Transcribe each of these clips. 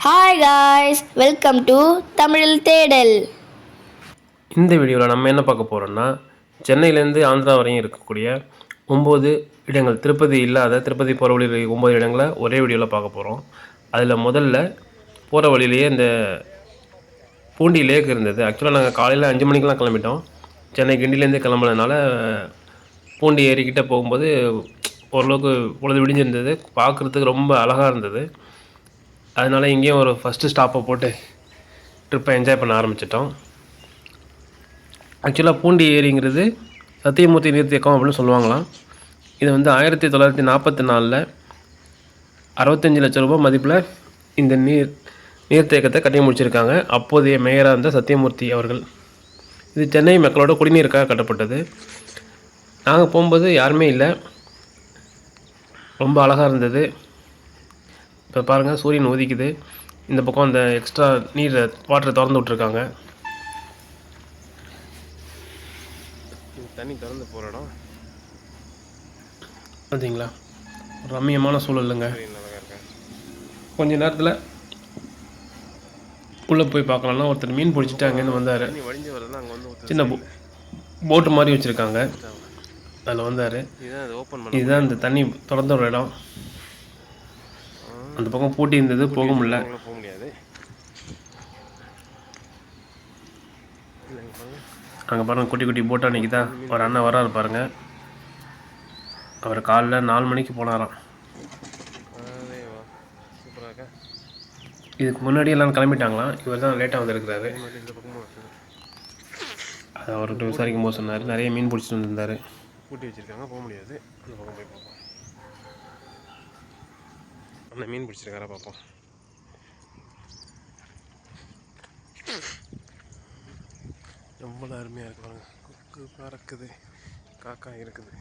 Hi guys, welcome to தமிழில் தேடல். இந்த வீடியோவில் நம்ம என்ன பார்க்க போகிறோம்னா, சென்னையிலேருந்து ஆந்திரா வரையும் இருக்கக்கூடிய 9 இடங்கள், திருப்பதி இல்லாத திருப்பதி போகிற வழியில் 9 இடங்களை ஒரே வீடியோவில் பார்க்க போகிறோம். அதில் முதல்ல போகிற வழியிலேயே இந்த பூண்டி லேக் இருந்தது. ஆக்சுவலாக நாங்கள் காலையில் 5 மணிக்கெலாம் கிளம்பிட்டோம். சென்னை கிண்டிலேருந்தே கிளம்புனதுனால பூண்டி ஏறிக்கிட்ட போகும்போது ஓரளவுக்கு பொழுது விடிஞ்சிருந்தது. பார்க்குறதுக்கு ரொம்ப அழகாக இருந்தது. அதனால் இங்கேயும் ஒரு ஃபஸ்ட்டு ஸ்டாப்பை போட்டு ட்ரிப்பை என்ஜாய் பண்ண ஆரம்பிச்சிட்டோம். ஆக்சுவலாக பூண்டி ஏரிங்கிறது சத்தியமூர்த்தி நீர்த்தேக்கம் அப்படின்னு சொல்லுவாங்களாம். இது வந்து 1944 65 லட்சம் ரூபாய் மதிப்பில் இந்த நீர்த்தேக்கத்தை கட்டி முடிச்சிருக்காங்க. அப்போதைய மேயராக இருந்த சத்தியமூர்த்தி அவர்கள். இது சென்னை மக்களோட குடிநீருக்காக கட்டப்பட்டது. நாங்கள் போகும்போது யாருமே இல்லை, ரொம்ப அழகாக இருந்தது. இப்போ பாருங்கள், சூரியன் உதிக்குது. இந்த பக்கம் அந்த எக்ஸ்ட்ரா வாட்டரை திறந்து விட்ருக்காங்க. தண்ணி திறந்து போகிற இடம் பார்த்தீங்களா, ரம்மியமான சூழலுங்க. கொஞ்ச நேரத்தில் உள்ளே போய் பார்க்கலாம்னா ஒருத்தர் மீன் பிடிச்சிட்டு அங்கேருந்து வந்தார். சின்ன போட்டு மாதிரி வச்சுருக்காங்க, அதில் வந்தார். இதுதான் இந்த தண்ணி திறந்த ஒரு இடம். அந்த பக்கம் பூட்டி இருந்தது, போக முடியல. அங்கே பாருங்கள், குட்டி குட்டி போட்டாக நிற்கிதா. ஒரு அண்ணன் வராரு பாருங்கள். அவர் காலைல 4 மணிக்கு போனாராம். இதுக்கு முன்னாடி எல்லாம் கிளம்பிட்டாங்களாம். இவர் தான் லேட்டாக வந்துருக்கிறாரு. அதை அவர்கிட்ட விசாரிக்கும் போது சொன்னார், நிறைய மீன் பிடிச்சிட்டு வந்துருந்தார். பூட்டி வச்சுருக்காங்க, போக முடியாது. அந்த பக்கம் போய் பார்ப்போம். அண்ணன் மீன் பிடிச்சிருக்காரா பார்ப்போம். ரொம்ப அருமையாக இருக்கு பாருங்க. கொக்கு பறக்குது, காக்கா இருக்குது.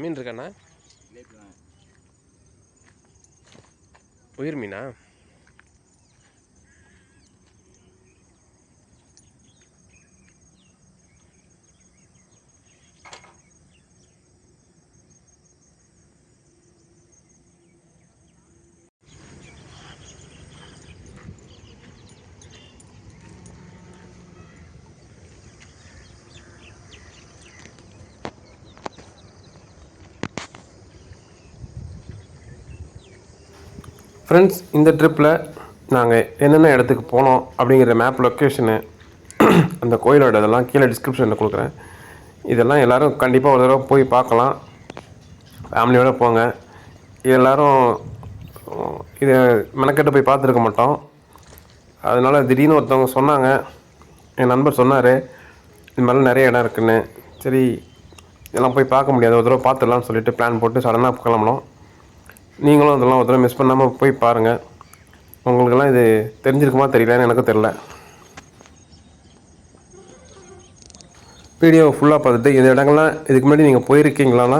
மீன் இருக்காண்ணா? உயிர் மீனா? ஃப்ரெண்ட்ஸ், இந்த ட்ரிப்பில் நாங்கள் என்னென்ன இடத்துக்கு போனோம் அப்படிங்கிற மேப் லொக்கேஷனு, அந்த கோயிலோட இதெல்லாம் கீழே டிஸ்கிரிப்ஷனில் கொடுக்குறேன். இதெல்லாம் எல்லோரும் கண்டிப்பாக ஒரு தடவை போய் பார்க்கலாம். ஃபேமிலியோடு போங்க. எல்லோரும் இதை மெனக்கெட்டு போய் பார்த்துருக்க மாட்டோம். அதனால் திடீர்னு ஒருத்தவங்க சொன்னாங்க, என் நண்பர் சொன்னார், இது மாதிரிலாம் நிறைய இடம் இருக்குதுன்னு. சரி, இதெல்லாம் போய் பார்க்க முடியாது, ஒரு தடவை பார்த்துடலாம்னு சொல்லிட்டு பிளான் போட்டு சடனாக கிளம்பணும். நீங்களும் அதெல்லாம் ஒரு தடவை மிஸ் பண்ணாமல் போய் பாருங்கள். உங்களுக்கெல்லாம் இது தெரிஞ்சிருக்குமா தெரியலன்னு எனக்கு தெரில. வீடியோ ஃபுல்லாக பார்த்துட்டு இந்த இடங்கள்லாம் இதுக்கு முன்னாடி நீங்கள் போயிருக்கீங்களான்னா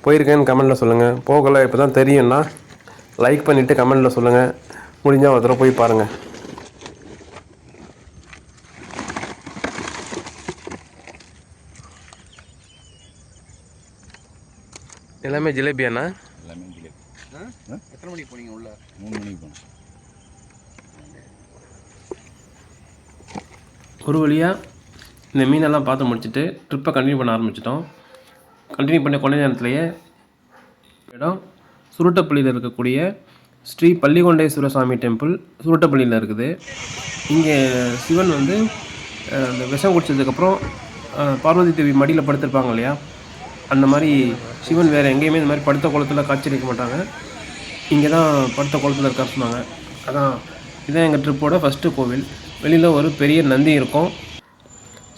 போயிருக்கேன்னு கமெண்ட்டில் சொல்லுங்கள். போகலை இப்போ தான் தெரியும்னா லைக் பண்ணிவிட்டு கமெண்ட்டில் சொல்லுங்கள். முடிஞ்சால் ஒரு தடவை போய் பாருங்கள். எல்லாமே ஜிலேபியாண்ணா? எல்லாமே ஜிலேபி. எத்தனை மணிக்கு போனீங்க? உள்ள 3 மணிக்கு போனோம். ஒரு வழியாக இந்த மீனெல்லாம் பார்த்து முடிச்சுட்டு ட்ரிப்பை கண்டினியூ பண்ண ஆரம்பிச்சிட்டோம். கண்டினியூ பண்ண கொஞ்ச நேரத்துலேயே இடம் சுருட்டப்பள்ளியில் இருக்கக்கூடிய ஸ்ரீ பள்ளிகொண்டேஸ்வர சாமி டெம்பிள் சுருட்டப்பள்ளியில் இருக்குது. இங்கே சிவன் வந்து இந்த விஷம் குடித்ததுக்கப்புறம் பார்வதி தேவி மடியில் படுத்திருப்பாங்க இல்லையா, அந்த மாதிரி சிவன் வேறு எங்கேயுமே இந்த மாதிரி படுத்த குளத்தில் காட்சியளிக்க மாட்டாங்க. இங்கே தான் படுத்த குளத்தில் இருக்கான்னு சொன்னாங்க. இதான் எங்கள் ட்ரிப்போட ஃபஸ்ட்டு கோவில். வெளியில் ஒரு பெரிய நந்தி இருக்கும்,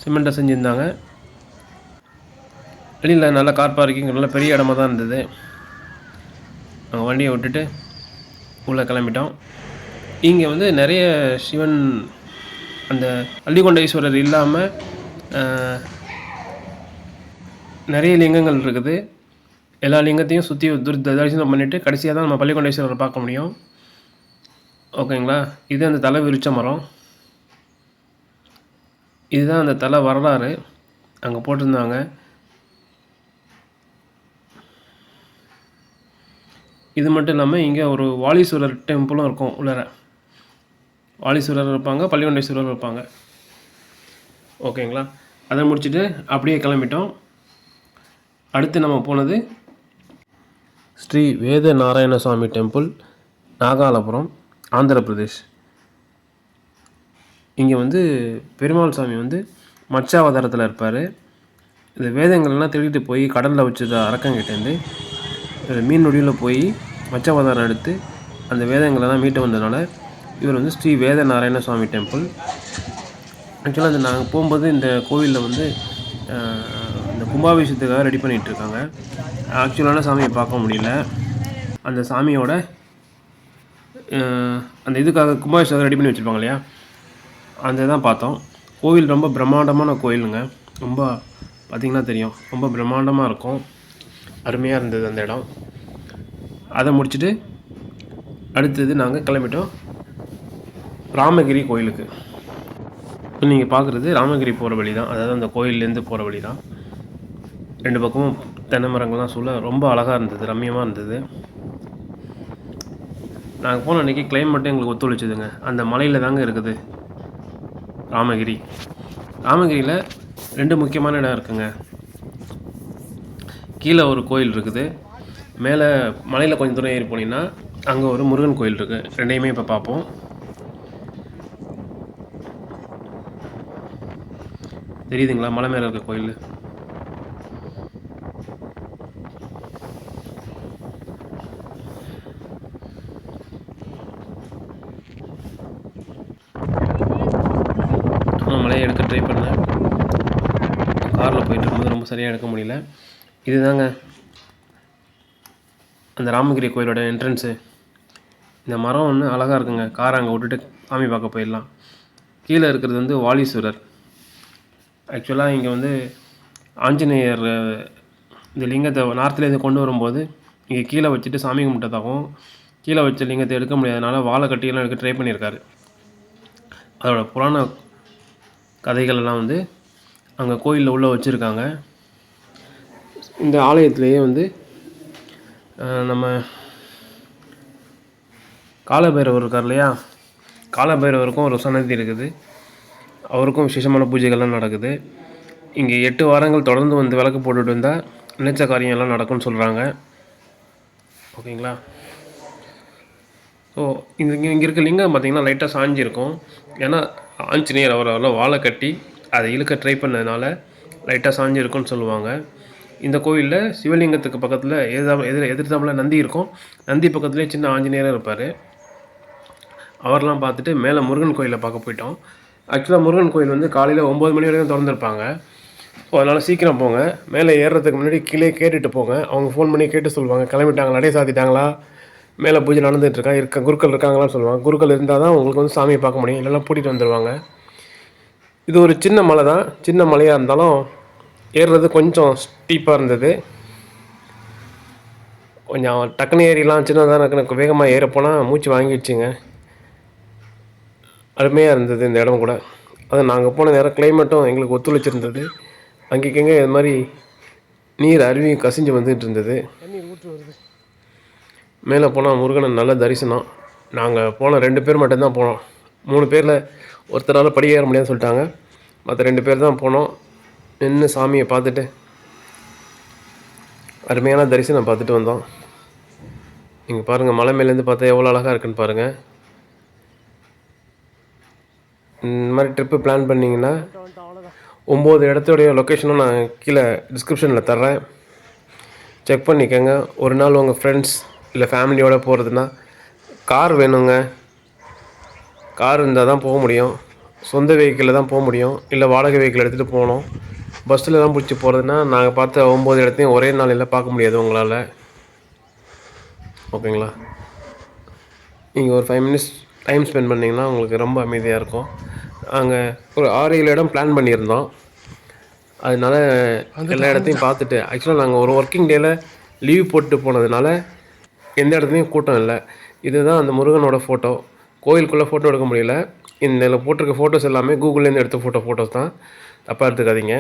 சிமெண்ட்டை செஞ்சுருந்தாங்க. வெளியில் நல்ல கார் பார்க்கிங், நல்ல பெரிய இடமா தான் இருந்தது. நாங்கள் வண்டியை விட்டுட்டு உள்ளே கிளம்பிட்டோம். இங்கே வந்து நிறைய சிவன், அந்த பள்ளிகொண்டேஸ்வரர் இல்லாமல் நிறைய லிங்கங்கள் இருக்குது. எல்லா லிங்கத்தையும் சுற்றி தரிசனம் பண்ணிவிட்டு கடைசியாக தான் நம்ம பள்ளிகொண்டேஸ்வரரை பார்க்க முடியும். ஓகேங்களா? இது அந்த தலை விருட்ச மரம். இதுதான் அந்த தலை வரலாறு அங்கே போட்டிருந்தாங்க. இது மட்டும் இல்லாமல் இங்கே ஒரு வாலீஸ்வரர் டெம்பிளும் இருக்கும். உள்ளார வாலீஸ்வரர் இருப்பாங்க, பள்ளிகொண்டேஸ்வரர் இருப்பாங்க. ஓகேங்களா? அதை முடிச்சுட்டு அப்படியே கிளம்பிட்டோம். அடுத்து நம்ம போனது ஸ்ரீ வேத நாராயண சுவாமி டெம்பிள், நாகாலபுரம், ஆந்திர பிரதேஷ். இங்கே வந்து பெருமாள் சாமி வந்து மச்சாவதாரத்தில் இருப்பார். இந்த வேதங்கள்லாம் திருடிட்டு போய் கடலில் வச்சது அரக்கங்கிட்டேருந்து மீன் நொடியில் போய் மச்சாவதாரம் எடுத்து அந்த வேதங்களெல்லாம் மீட்டு வந்ததுனால இவர் வந்து ஸ்ரீ வேத நாராயண சுவாமி டெம்பிள். ஆக்சுவலாக அது நாங்கள் போகும்போது இந்த கோவிலில் வந்து இந்த கும்பாபிஷேகத்துக்காக ரெடி பண்ணிகிட்ருக்காங்க. ஆக்சுவலான சாமியை பார்க்க முடியல. அந்த சாமியோட அந்த இதுக்காக கும்பாபிஷேகம் ரெடி பண்ணி வச்சுருப்பாங்க இல்லையா, அந்த தான் பார்த்தோம். கோவில் ரொம்ப பிரம்மாண்டமான கோயிலுங்க. ரொம்ப பார்த்திங்கன்னா தெரியும், ரொம்ப பிரம்மாண்டமாக இருக்கும். அருமையாக இருந்தது அந்த இடம். அதை முடிச்சுட்டு அடுத்தது நாங்கள் கிளம்பிட்டோம் ராமகிரி கோயிலுக்கு. நீங்கள் பார்க்குறது ராமகிரி போகிற வழி தான், அதாவது அந்த கோயிலேருந்து போகிற வழி தான். 2 பக்கமும் தென்னை மரங்கள்லாம் சொல்ல ரொம்ப அழகாக இருந்தது, ரம்மியமாக இருந்தது. நாங்கள் போன அன்றைக்கி கிளைமேட்டும் எங்களுக்கு ஒத்துழைச்சிதுங்க. அந்த மலையில் தாங்க இருக்குது ராமகிரி. ராமகிரியில் 2 முக்கியமான இடம் இருக்குங்க. கீழே ஒரு கோயில் இருக்குது, மேலே மலையில் கொஞ்சம் தூரம் ஏறி போனீங்கன்னா அங்கே ஒரு முருகன் கோயில் இருக்குது. 2யுமே இப்போ பார்ப்போம். தெரியுதுங்களா மலை மேலே இருக்க கோயில்? மலையை எடுக்க ட்ரை பண்ணேன், காரில் போயிட்டு இருக்கும்போது ரொம்ப சரியாக எடுக்க முடியல. இதுதாங்க அந்த ராமகிரி கோயிலோட என்ட்ரன்ஸு. இந்த மரம் ஒன்று அழகாக இருக்குங்க. காரை அங்கே விட்டுட்டு சாமி பார்க்க போயிடலாம். கீழே இருக்கிறது வந்து வாலீஸ்வரர். ஆக்சுவலாக இங்கே வந்து ஆஞ்சநேயர் இந்த லிங்கத்தை நார்த்துலேருந்து கொண்டு வரும்போது இங்கே கீழே வச்சுட்டு சாமி கும்பிட்டதாகவும், கீழே வச்ச லிங்கத்தை எடுக்க முடியாதனால வாழை கட்டியெல்லாம் எடுக்க ட்ரை பண்ணியிருக்காரு. அதோட புராண கதைகளெல்லாம் வந்து அங்கே கோயிலில் உள்ளே வச்சுருக்காங்க. இந்த ஆலயத்திலேயே வந்து நம்ம காலபைரவர் இருக்கார் இல்லையா, காலபைரவருக்கும் ஒரு சன்னதி இருக்குது. அவருக்கும் விசேஷமான பூஜைகள்லாம் நடக்குது. இங்கே 8 வாரங்கள் தொடர்ந்து வந்து விளக்கு போட்டுட்டு வந்தால் நினைச்ச காரியம் எல்லாம் நடக்கும்னு சொல்கிறாங்க. ஓகேங்களா? ஸோ இங்கே இருக்க லிங்கம் பார்த்திங்கன்னா லைட்டாக சாஞ்சிருக்கும். ஏன்னா ஆஞ்சநேயர் அவரெல்லாம் வாழை கட்டி அதை இழுக்க ட்ரை பண்ணதுனால லைட்டாக சாஞ்சிருக்கும்னு சொல்லுவாங்க. இந்த கோயிலில் சிவலிங்கத்துக்கு பக்கத்தில் எதிர்த்தாப்புல நந்தி இருக்கும். நந்தி பக்கத்துலேயே சின்ன ஆஞ்சநேயராக இருப்பார். அவரெல்லாம் பார்த்துட்டு மேலே முருகன் கோயிலை பார்க்க போயிட்டோம். ஆக்சுவலாக முருகன் கோயில் வந்து காலையில் 9 மணி வரைக்கும் திறந்துருப்பாங்க. ஸோ அதனால் சீக்கிரம் போங்க. மேலே ஏறுறதுக்கு முன்னாடி கீழே கேட்டுட்டு போங்க. அவங்க ஃபோன் பண்ணி கேட்டு சொல்லுவாங்க, கிளம்பிட்டாங்களா, நடை சாத்திட்டாங்களா, மேலே பூஜை நடந்துகிட்ருக்கா, குருக்கள் இருக்காங்களான்னு சொல்லுவாங்க. குருக்கள் இருந்தால் தான் உங்களுக்கு வந்து சாமியை பார்க்க முடியும், இல்லைன்னா பூட்டிகிட்டு வந்துடுவாங்க. இது ஒரு சின்ன மலை தான். சின்ன மலையாக இருந்தாலும் ஏறுறது கொஞ்சம் ஸ்டீப்பாக இருந்தது. கொஞ்சம் டக்குனு ஏறிலாம், சின்னதாக எனக்கு வேகமாக ஏறப்போனால் மூச்சு வாங்கிடுச்சுங்க. அருமையாக இருந்தது இந்த இடம் கூட. அது நாங்கள் போன நேரம் கிளைமேட்டும் எங்களுக்கு ஒத்துழைச்சிருந்தது. அங்கேக்கங்க இது மாதிரி நீர் அருவி கசிஞ்சு வந்துட்டு இருந்தது. மேலே போனால் முருகனை நல்ல தரிசனம். நாங்கள் போன 2 பேர் மட்டும்தான் போனோம். 3 பேரில் ஒருத்தரால் படி ஏற முடியாதுன்னு சொல்லிட்டாங்க. மற்ற 2 பேர் தான் போனோம். நின்று சாமியை பார்த்துட்டு அருமையான தரிசனம் பார்த்துட்டு வந்தோம். நீங்கள் பாருங்கள், மலை மேலேருந்து பார்த்தா எவ்வளோ அழகாக இருக்குன்னு பாருங்கள். இந்த மாதிரி ட்ரிப்பு பிளான் பண்ணிங்கன்னா 9 இடத்தோடைய லொக்கேஷனும் நான் கீழே டிஸ்கிரிப்ஷனில் தர்றேன், செக் பண்ணிக்கோங்க. ஒரு நாள் உங்கள் ஃப்ரெண்ட்ஸ் இல்லை ஃபேமிலியோடு போகிறதுனா கார் வேணுங்க. கார் இருந்தால் தான் போக முடியும். சொந்த வெஹிக்கிளில் தான் போக முடியும், இல்லை வாடகை வெஹிக்கிள் எடுத்துகிட்டு போகணும். பஸ்ஸில் தான் பிடிச்சி போகிறதுனா நாங்கள் பார்த்த 9 இடத்தையும் ஒரே நாளில் பார்க்க முடியாது உங்களால். ஓகேங்களா? நீங்கள் ஒரு 5 மினிட்ஸ் டைம் ஸ்பெண்ட் பண்ணிங்கன்னா உங்களுக்கு ரொம்ப அமைதியாக இருக்கும். அங்கே ஒரு 6-7 இடம் பிளான் பண்ணியிருந்தோம். அதனால எல்லா இடத்தையும் பார்த்துட்டு ஆக்சுவலாக நாங்கள் ஒரு ஒர்க்கிங் டேயில் லீவ் போட்டு போனதுனால எந்த இடத்துலையும் கூட்டம் இல்லை. இதுதான் அந்த முருகனோட ஃபோட்டோ. கோயிலுக்குள்ளே ஃபோட்டோ எடுக்க முடியல. இந்த போட்டிருக்க ஃபோட்டோஸ் எல்லாமே கூகுள்லேருந்து எடுத்த ஃபோட்டோஸ் தான், தப்பாக எடுத்துக்காதீங்க.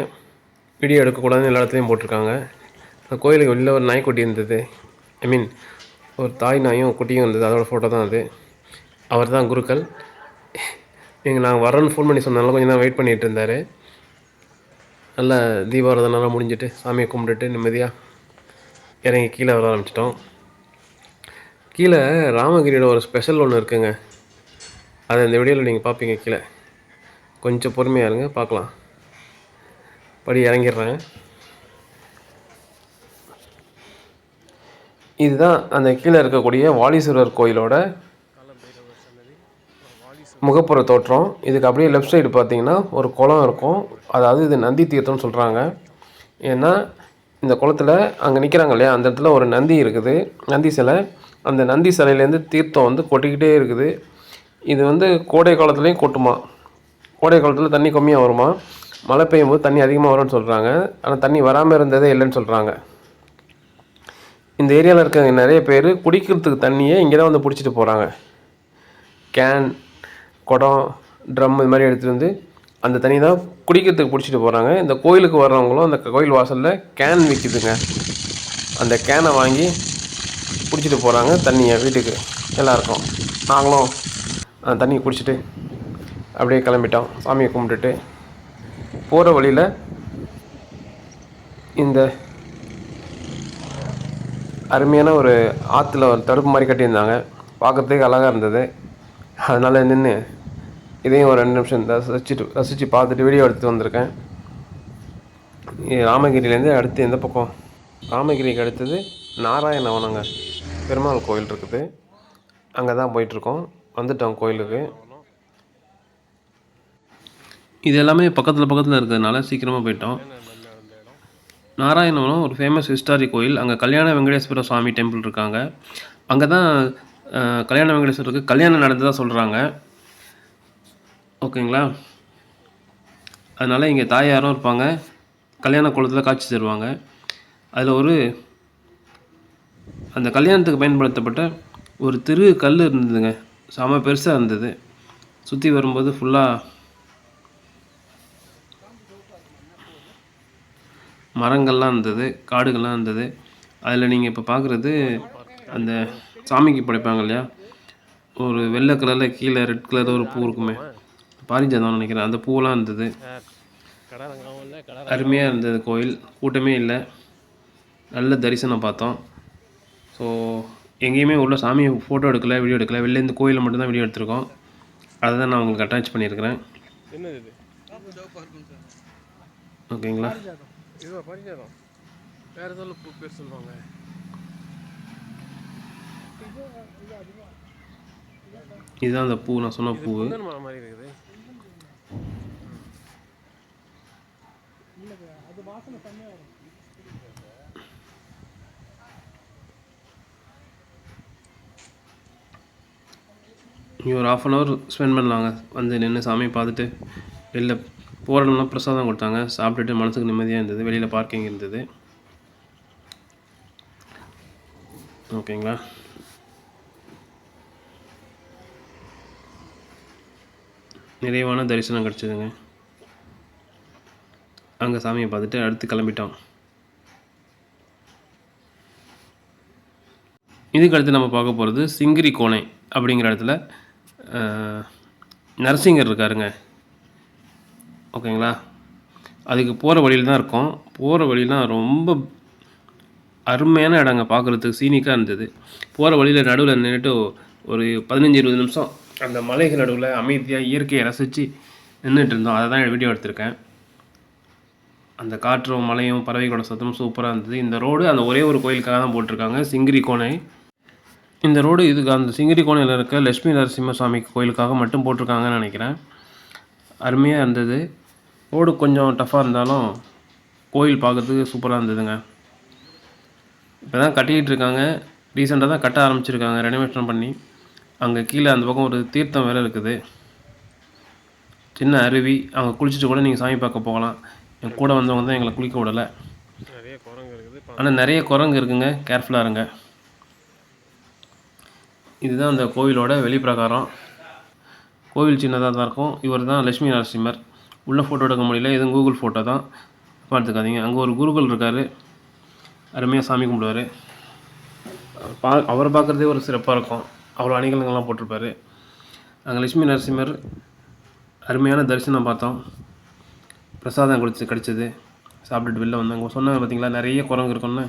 வீடியோ எடுக்கக்கூடாதுன்னு எல்லா இடத்துலையும் போட்டிருக்காங்க. அந்த கோயிலுக்கு வெளியில் ஒரு நாய்க்குட்டி இருந்தது, ஐ மீன் ஒரு தாய் நாயும் குட்டியும் இருந்தது, அதோடய ஃபோட்டோ தான் அது. அவர் தான் குருக்கள். நாங்கள் வரோன்னு ஃபோன் பண்ணி சொன்னாலும் கொஞ்சம் நேரம் வெயிட் பண்ணிகிட்டு இருந்தார். நல்லா தீபாராதனெல்லாம் முடிஞ்சிட்டு சாமியை கும்பிட்டுட்டு நிம்மதியாக இறங்கி கீழே வர ஆரம்பிச்சிட்டோம். கீழே ராமகிரியோட ஒரு ஸ்பெஷல் ஒன்று இருக்குங்க, அதை இந்த வீடியோவில் நீங்கள் பார்ப்பீங்க. கீழே கொஞ்சம் பொறுமையாக இருங்க, பார்க்கலாம். படி இறங்கிடுறேன். இதுதான் அந்த கீழே இருக்கக்கூடிய வாலீஸ்வரர் கோயிலோட முகப்புற தோற்றம். இதுக்கு அப்படியே லெஃப்ட் சைடு பார்த்தீங்கன்னா ஒரு குளம் இருக்கும். அதாவது இது நந்தி தீர்த்தம்னு சொல்கிறாங்க. ஏன்னா இந்த குளத்தில் அங்கே நிற்கிறாங்க இல்லையா, அந்த இடத்துல ஒரு நந்தி இருக்குது, நந்தி சிலை. அந்த நந்தி சிலையிலேருந்து தீர்த்தம் வந்து கொட்டிக்கிட்டே இருக்குது. இது வந்து கோடை காலத்துலேயும் கொட்டுமா. கோடை காலத்தில் தண்ணி கம்மியாக வருமா, மழை பெய்யும் போது தண்ணி அதிகமாக வரும்னு சொல்கிறாங்க. ஆனால் தண்ணி வராமல் இருந்ததே இல்லைன்னு சொல்கிறாங்க. இந்த ஏரியாவில் இருக்க நிறைய பேர் குடிக்கிறதுக்கு தண்ணியை இங்கே தான் வந்து பிடிச்சிட்டு போகிறாங்க. கேன், குடம், ட்ரம் இது மாதிரி எடுத்துகிட்டு வந்து அந்த தண்ணி தான் குடிக்கிறதுக்கு பிடிச்சிட்டு போகிறாங்க. இந்த கோயிலுக்கு வர்றவங்களும் அந்த கோயில் வாசலில் கேன் விற்கிதுங்க, அந்த கேனை வாங்கி பிடிச்சிட்டு போகிறாங்க தண்ணியை வீட்டுக்கு எல்லாருக்கும். நாங்களும் அந்த தண்ணியை குடிச்சிட்டு அப்படியே கிளம்பிட்டோம். சாமியை கும்பிட்டுட்டு போகிற வழியில் இந்த அருமையான ஒரு ஆற்றுல ஒரு தடுப்பு மாதிரி கட்டியிருந்தாங்க, பார்க்குறதுக்கு அழகாக இருந்தது. அதனால் நின்று இதையும் ஒரு 2 நிமிஷம் ரசித்து பார்த்துட்டு வீடியோ எடுத்துகிட்டு வந்திருக்கேன். ராமகிரியிலேருந்து அடுத்து எந்த பக்கம், ராமகிரிக்கு அடுத்தது நாராயணவனங்க பெருமாள் கோயில் இருக்குது, அங்கே தான் போயிட்டுருக்கோம். வந்துட்டோம் கோயிலுக்கு. இது எல்லாமே பக்கத்தில் இருக்கிறதுனால சீக்கிரமாக போயிட்டோம். நாராயணவனம் ஒரு ஃபேமஸ் ஹிஸ்டாரிக் கோயில். அங்கே கல்யாண வெங்கடேஸ்வர சுவாமி டெம்பிள் இருக்காங்க. அங்கே தான் கல்யாண வெங்கடேஸ்வரருக்கு கல்யாணம் நடந்ததாக சொல்கிறாங்க. ஓகேங்களா? அதனால் இங்கே தாயாரும் இருப்பாங்க, கல்யாண குளத்தில் காட்சி தருவாங்க. அதில் அந்த கல்யாணத்துக்கு பயன்படுத்தப்பட்ட ஒரு கல் இருந்ததுங்க, செம பெருசாக இருந்தது. சுற்றி வரும்போது ஃபுல்லாக மரங்கள்லாம் இருந்தது, காடுகள்லாம் இருந்தது. அதில் நீங்கள் இப்போ பார்க்குறது அந்த சாமிக்கு படைப்பாங்க இல்லையா, ஒரு வெள்ளை கலரில் கீழே ரெட் கலரில் ஒரு பூ இருக்குமே, பாரிஜாதம்னு நினைக்கிறேன், அந்த பூவெல்லாம் இருந்தது. அருமையாக இருந்தது கோயில். கூட்டமே இல்லை, நல்ல தரிசனம் பார்த்தோம். ஸோ எங்கேயுமே உள்ள சாமியை ஃபோட்டோ எடுக்கலை, வீடியோ எடுக்கலை. வெளில இந்த கோயிலில் மட்டும்தான் வீடியோ எடுத்திருக்கோம். அதை தான் நான் உங்களுக்கு அட்டாச் பண்ணியிருக்கிறேன். ஓகேங்களா? இதுவா பாரிஜாதம்? வேறு ஏதாவது பூ பேர் சொல்லுவாங்க. இதுதான் அந்த பூ, நான் சொன்ன பூ. மாதிரி இருக்குது. இங்கே ஒரு 1/2 hour ஸ்பெண்ட் பண்ணலாங்க. வந்து நின்று சாமியை பார்த்துட்டு வெளில போகிறோம்லாம் பிரசாதம் கொடுத்தாங்க, சாப்பிட்டுட்டு மனசுக்கு நிம்மதியாக இருந்தது. வெளியில் பார்க்கிங் இருந்தது. ஓகேங்களா? நிறைவான தரிசனம் கிடச்சிதுங்க. அங்கே சாமியை பார்த்துட்டு அடுத்து கிளம்பிட்டோம். இதுக்கு அடுத்து நம்ம பார்க்க போகிறது சிங்கிரி கோணை அப்படிங்கிற இடத்துல நரசிங்கர் இருக்காருங்க. ஓகேங்களா? அதுக்கு போகிற வழியில் தான் இருக்கோம். போகிற வழியெலாம் ரொம்ப அருமையான இடங்க, பார்க்குறதுக்கு சீனிக்காக இருந்தது. போகிற வழியில் நடுவில் நின்றுட்டு ஒரு 15-20 நிமிஷம் அந்த மலைகள் நடுவில் அமைதியாக இயற்கையை ரசித்து நின்றுட்டு இருந்தோம். அதை தான் வீடியோ எடுத்திருக்கேன். அந்த காற்றும் மலையும் பறவைகளோட சத்தமும் சூப்பராக இருந்தது. இந்த ரோடு அந்த ஒரே ஒரு கோயிலுக்காக தான் போட்டிருக்காங்க, சிங்கிரி கோணை. இந்த ரோடு இதுக்கு அந்த சிங்கிரி கோணையில் இருக்க லட்சுமி நரசிம்ம சுவாமி கோயிலுக்காக மட்டும் போட்டிருக்காங்கன்னு நினைக்கிறேன். அருமையாக இருந்தது. ரோடு கொஞ்சம் டஃப்பாக இருந்தாலும் கோயில் பார்க்குறதுக்கு சூப்பராக இருந்ததுங்க. இப்போ தான் கட்டிக்கிட்டு இருக்காங்க, ரீசெண்டாக தான் கட்ட ஆரம்பிச்சிருக்காங்க, ரெனோவேஷன் பண்ணி. அங்கே கீழே அந்த பக்கம் ஒரு தீர்த்தம் வேறு இருக்குது, சின்ன அருவி. அங்கே குளிச்சுட்டு கூட நீங்கள் சாமி பார்க்க போகலாம். என் கூட வந்தவங்க தான் எங்களை குளிக்க விடலை. ஆனால் நிறைய குரங்கு இருக்குங்க, கேர்ஃபுல்லாக இருங்க. இதுதான் அந்த கோவிலோட வெளிப்பிரகாரம். கோவில் சின்னதாக தான் இருக்கும். இவர் தான் லட்சுமி நரசிம்மர். உள்ளே ஃபோட்டோ எடுக்க முடியல, எதுவும் கூகுள் ஃபோட்டோ தான், பார்த்துக்காதீங்க. அங்கே ஒரு குருக்கள் இருக்கார், அருமையாக சாமி கும்பிடுவார். அவரை பார்க்குறதே ஒரு சிறப்பாக இருக்கும். அவ்வளோ அணிகலங்கள்லாம் போட்டிருப்பார். அங்கே லட்சுமி நரசிம்மர் அருமையான தரிசனம் பார்த்தோம். பிரசாதம் கிடச்சிது. சாப்பிட்டுட்டு வெளில வந்தாங்க. சொன்னாங்க பார்த்தீங்களா, நிறைய குரங்கு இருக்குன்னு.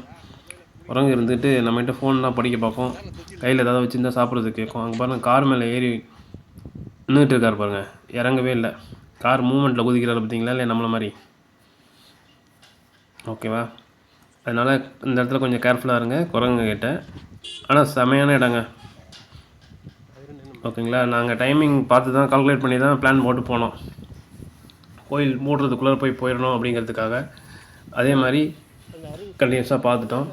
குரங்கு இருந்துட்டு நம்மகிட்ட ஃபோன்லாம் படிக்க பார்ப்போம், கையில் ஏதாவது வச்சுருந்தா சாப்பிட்றதுக்கு கேட்கும். அங்கே பாருங்கள், கார் மேலே ஏறி நின்றுட்டு இருக்கார் பாருங்கள், இறங்கவே இல்லை. கார் மூமெண்ட்டில் குதிக்கிறாரு பார்த்தீங்களா, இல்லை நம்மளை மாதிரி. ஓகேவா? அதனால் இந்த இடத்துல கொஞ்சம் கேர்ஃபுல்லாக இருங்க குரங்கு கிட்ட. ஆனால் செமையான இடங்க. ஓகேங்களா? நாங்கள் டைமிங் பார்த்து தான், கால்குலேட் பண்ணி தான் பிளான் போட்டு போனோம். கோயில் மூடுறதுக்குள்ளே போயிடணும் அப்படிங்கிறதுக்காக. அதே மாதிரி கண்டினியூஸாக பார்த்துட்டோம்.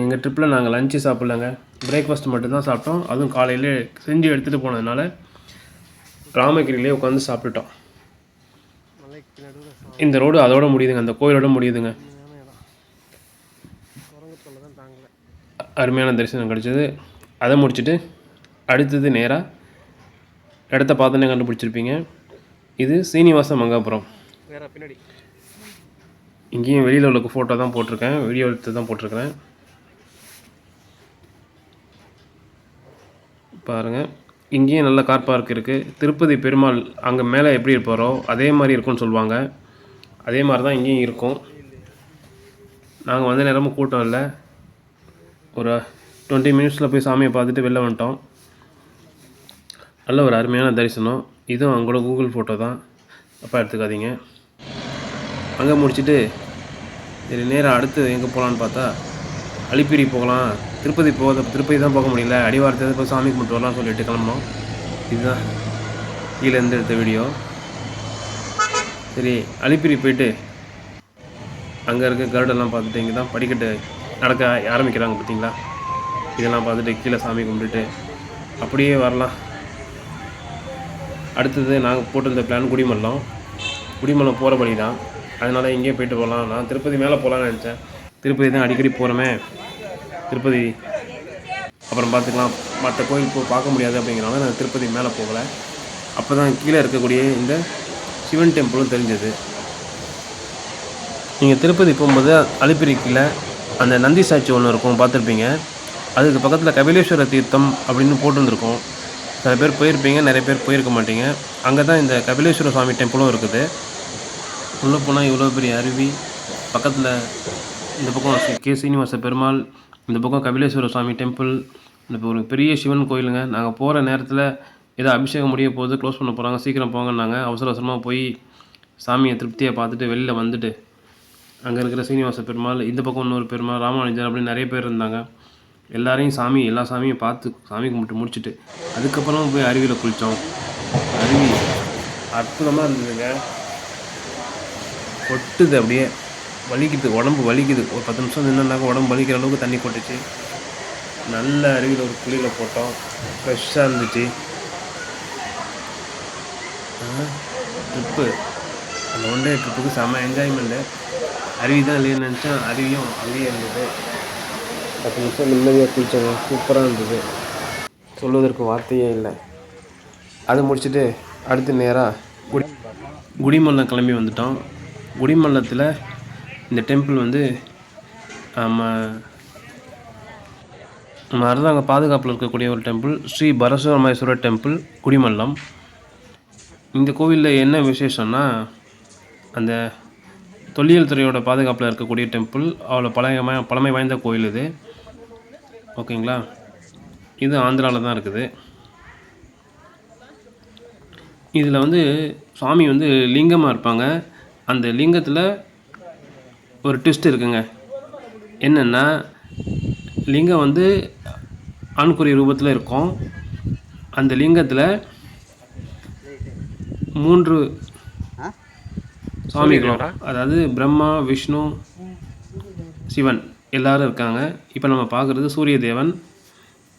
எங்கள் ட்ரிப்பில் நாங்கள் லஞ்சு சாப்பிட்லங்க, பிரேக்ஃபாஸ்ட் மட்டும்தான் சாப்பிட்டோம். அதுவும் காலையிலே செஞ்சு எடுத்துகிட்டு போனதுனால ராமகிரியிலே உட்காந்து சாப்பிட்டுட்டோம். இந்த ரோடு அதோட முடியுதுங்க, அந்த கோயிலோட முடியுதுங்க. அருமையான தரிசனம் கிடச்சிது. அதை முடிச்சுட்டு அடுத்தது நேராக இடத்த பார்த்தோன்னே கண்டுபிடிச்சிருப்பீங்க, இது சீனிவாச மங்காபுரம். இங்கேயும் வெளியில் உள்ள ஃபோட்டோ தான் போட்டிருக்கேன், வீடியோ எடுத்து தான் போட்டிருக்கிறேன். பாருங்கள், இங்கேயும் நல்ல கார் பார்க் இருக்குது. திருப்பதி பெருமாள் அங்கே மேலே எப்படி இருப்பாரோ அதே மாதிரி இருக்கும்னு சொல்லுவாங்க. அதே மாதிரி தான் இங்கேயும் இருக்கும். நாங்கள் வந்து நேரமும் கூட்டம் இல்லை, ஒரு 20 மினிட்ஸில் போய் சாமியை பார்த்துட்டு வெளில வந்துட்டோம். நல்ல ஒரு அருமையான தரிசனம். இதுவும் அவங்களோட கூகுள் ஃபோட்டோ தான், அப்போ எடுத்துக்காதீங்க. அங்கே முடிச்சுட்டு சரி நேராக அடுத்து எங்கே போகலான்னு பார்த்தா அலிப்பிரி போகலாம். திருப்பதி தான் போக முடியல, அடிவாரத்தை போய் சாமி கும்பிட்டு வரலாம்னு சொல்லிட்டு கிளம்புனோம். இதுதான் கீழேருந்து எடுத்த வீடியோ. சரி, அலிப்பிரி போயிட்டு அங்கே இருக்க கருடெல்லாம் பார்த்துட்டு, இங்கே தான் படிக்கட்டு நடக்க ஆரம்பிக்கிறாங்க பார்த்தீங்களா, இதெல்லாம் பார்த்துட்டு கீழே சாமி கும்பிட்டுட்டு அப்படியே வரலாம். அடுத்தது நாங்கள் போட்டிருந்த பிளான் குடிமல்லம் போகிற படி தான். அதனால் இங்கேயே போயிட்டு போகலாம். நான் திருப்பதி மேலே போகலான்னு நினச்சேன். திருப்பதி தான் அடிக்கடி போகிறோமே, திருப்பதி அப்புறம் பார்த்துக்கலாம், மற்ற கோயில் பார்க்க முடியாது அப்படிங்கிறனால நான் திருப்பதி மேலே போகலை. அப்போ தான் கீழே இருக்கக்கூடிய இந்த சிவன் டெம்பிளும் தெரிஞ்சது. நீங்கள் திருப்பதி போகும்போது அலிப்பிரி கீழே அந்த நந்தி சாட்சி ஒன்று இருக்கும், பார்த்துருப்பீங்க. அதுக்கு பக்கத்தில் கபிலேஸ்வர தீர்த்தம் அப்படின்னு போட்டுருந்துருக்கும். சில பேர் போயிருப்பீங்க, நிறைய பேர் போயிருக்க மாட்டீங்க. அங்கே தான் இந்த கபிலேஸ்வர சுவாமி டெம்பிளும் இருக்குது. உள்ளே போனால் இவ்வளோ பெரிய அருவி, பக்கத்தில் இந்த பக்கம் கே சீனிவாச பெருமாள், இந்த பக்கம் கபிலேஸ்வர சுவாமி டெம்பிள், இந்த ஒரு பெரிய சிவன் கோயிலுங்க. நாங்கள் போகிற நேரத்தில் ஏதோ அபிஷேகம் முடிய போகுது, க்ளோஸ் பண்ண போகிறாங்க, சீக்கிரம் போங்கன்னாங்க. அவசரமாக போய் சாமியை திருப்தியாக பார்த்துட்டு வெளியில் வந்துட்டு அங்கே இருக்கிற சீனிவாச பெருமாள், இந்த பக்கம் இன்னொரு பெருமாள், ராமானுஜர் அப்படின்னு நிறைய பேர் இருந்தாங்க. எல்லாரையும் எல்லா சாமியும் பார்த்து சாமி கும்பிட்டு முடிச்சுட்டு அதுக்கப்புறம் போய் அருவியில் குளித்தோம். அருவி அற்புதமாக இருந்ததுங்க. கொட்டுது, அப்படியே வலிக்குது, உடம்பு வலிக்குது. ஒரு 10 நிமிஷம் நின்றுனாக்க உடம்பு வலிக்கிற அளவுக்கு தண்ணி கொட்டுச்சு. நல்ல அருவியில் ஒரு குளியில் போட்டோம், ஃப்ரெஷ்ஷாக இருந்துச்சு. ட்ரிப்பு, அந்த ஒன் டே ட்ரிப்புக்கு செம்ம என்ஜாய்மெண்ட்டு. அருவி தான் இல்லைன்னு நினச்சேன், அருவியும் அங்கேயே இருந்தது. 10 நிமிஷம் நிம்மதியாக குளித்தோங்க, சூப்பராக இருந்தது, சொல்வதற்கு வார்த்தையே இல்லை. அதை முடிச்சுட்டு அடுத்து நேராக குடிமல்லம் கிளம்பி வந்துட்டோம். குடிமல்லத்தில் இந்த டெம்பிள் வந்து நம்ம அங்கே பாதுகாப்பில் இருக்கக்கூடிய ஒரு டெம்பிள், ஸ்ரீ பரசுராமேஸ்வரர் டெம்பிள் குடிமல்லம். இந்த கோவிலில் என்ன விசேஷம்னா, அந்த தொல்லியல் துறையோட பாதுகாப்பில் இருக்கக்கூடிய டெம்பிள், அவ்வளோ பழமை வாய்ந்த கோயில் இது. ஓகேங்களா? இது ஆந்திராவில் தான் இருக்குது. இதில் வந்து சுவாமி வந்து லிங்கமாக இருப்பாங்க. அந்த லிங்கத்தில் ஒரு ட்விஸ்ட் இருக்குங்க. என்னென்னா, லிங்கம் வந்து ஆண்குறி ரூபத்தில் இருக்கும். அந்த லிங்கத்தில் 3 சுவாமிகளும், அதாவது பிரம்மா, விஷ்ணு, சிவன் எல்லோரும் இருக்காங்க. இப்போ நம்ம பார்க்குறது சூரிய தேவன்.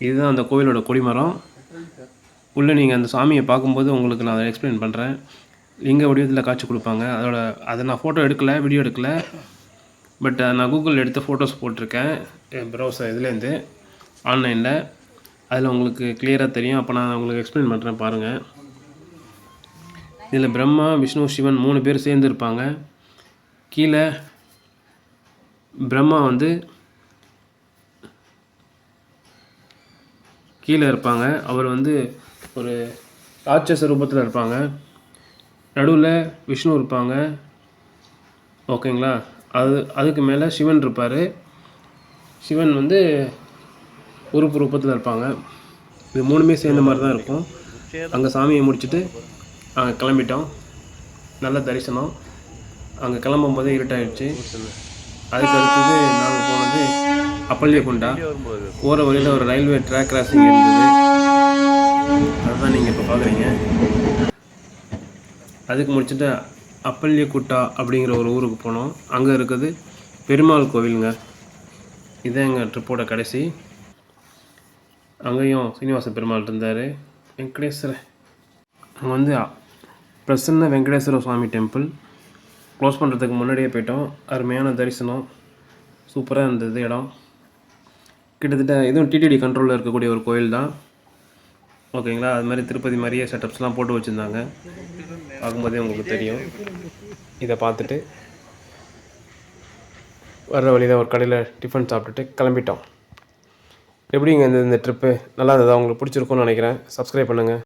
இதுதான் அந்த கோவிலோட கொடிமரம். உள்ளே நீங்கள் அந்த சாமியை பார்க்கும்போது உங்களுக்கு நான் அதை எக்ஸ்பிளைன் பண்ணுறேன். லிங்க வடிவத்தில் காட்சி கொடுப்பாங்க. அதை நான் ஃபோட்டோ எடுக்கலை, வீடியோ எடுக்கலை. பட் நான் கூகுளில் எடுத்த ஃபோட்டோஸ் போட்டிருக்கேன் என் ப்ரௌசர் இதுலேருந்து ஆன்லைனில். அதில் உங்களுக்கு கிளியராக தெரியும். அப்போ நான் உங்களுக்கு எக்ஸ்பிளைன் பண்ணுறேன் பாருங்கள். இதில் பிரம்மா, விஷ்ணு, சிவன் 3 பேர் சேர்ந்து இருப்பாங்க. கீழே பிரம்மா வந்து கீழே இருப்பாங்க. அவர் வந்து ஒரு ராட்சச ரூபத்தில் இருப்பாங்க. நடுவில் விஷ்ணு இருப்பாங்க. ஓகேங்களா? அதுக்கு மேலே சிவன் இருப்பார். சிவன் வந்து உருப்பு ரூபத்தில் இருப்பாங்க. இது 3மே சேர்ந்த மாதிரி தான் இருக்கும். அங்கே சாமியை முடிச்சுட்டு அங்கே கிளம்பிட்டோம். நல்ல தரிசனம். அங்கே கிளம்பும் போதே இருட்டாயிடுச்சு. அதுக்கு அடுத்தது நாங்கள் போனது அப்பல்லியகுண்டா. போகிற வழியில் ஒரு ரயில்வே ட்ராக் கிராசிங் இருந்தது. அதுதான் நீங்கள் இப்போ பார்க்குறீங்க. அதுக்கு முடிச்சுட்டு அப்பல்லியகுட்டா அப்படிங்கிற ஒரு ஊருக்கு போனோம். அங்கே இருக்குது பெருமாள் கோவிலுங்க. இதான் எங்கள் ட்ரிப்போட கடைசி. அங்கேயும் சீனிவாச பெருமாள் இருந்தார். வெங்கடேஸ்வரர் அங்கே வந்து பிரசன்ன வெங்கடேஸ்வர சுவாமி டெம்பிள். க்ளோஸ் பண்ணுறதுக்கு முன்னாடியே போயிட்டோம். அருமையான தரிசனம், சூப்பராக இருந்தது இடம். கிட்டத்தட்ட இதுவும் டிடிடி கண்ட்ரோலில் இருக்கக்கூடிய ஒரு கோயில் தான். ஓகேங்களா? அது மாதிரி திருப்பதி மாதிரியே செட்டப்ஸ்லாம் போட்டு வச்சுருந்தாங்க. பார்க்கும்போதே உங்களுக்கு தெரியும். இதை பார்த்துட்டு வர்ற வழியில் ஒரு கடையில் டிஃபன் சாப்பிட்டுட்டு கிளம்பிட்டோம். எப்படிங்க இந்த ட்ரிப்பு நல்லா இருந்ததா? உங்களுக்கு பிடிச்சிருக்கும்னு நினைக்கிறேன். சப்ஸ்கிரைப் பண்ணுங்கள்.